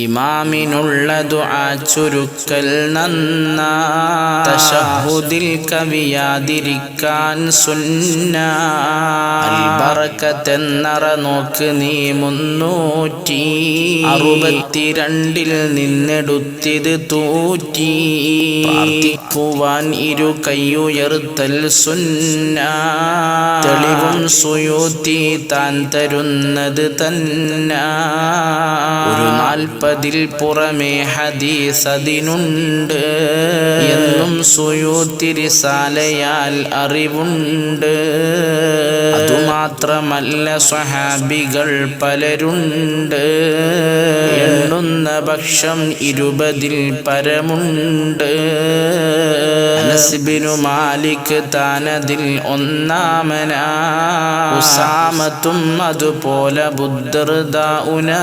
ഇമാമിനുള്ള ദുആ ചുരുക്കൽ നന്നാ, തശഹുദിൽ കവിയാതിരിക്കാൻ സുന്ന. അൽബറക്കത്തെന്നറ നോക്ക് നീ 362 നിന്നെടുത്തിത് തൂറ്റി. പ്രാർത്ഥിക്കുവാൻ ഇരു കൈയുയർത്തൽ സുന്ന, തെളിവും സുയൂത്തി താൻ തരുന്നത് തന്ന. ഒരു 40 പുറമേ ഹദീസ് അതിനുണ്ട് എന്നും സുയൂത്തി റിസാലയാൽ അറിവുണ്ട്. അതുമാത്രമല്ല സ്വഹാബികൾ പലരുണ്ട്, എണ്ണുന്ന പക്ഷം 20 പരമുണ്ട്. അനസ് ബിനു മാലിക് താനതിൽ ഒന്നാമനാ, ഉസാമത്തും അതുപോലെ ബുദ്ദർദാഉനാ.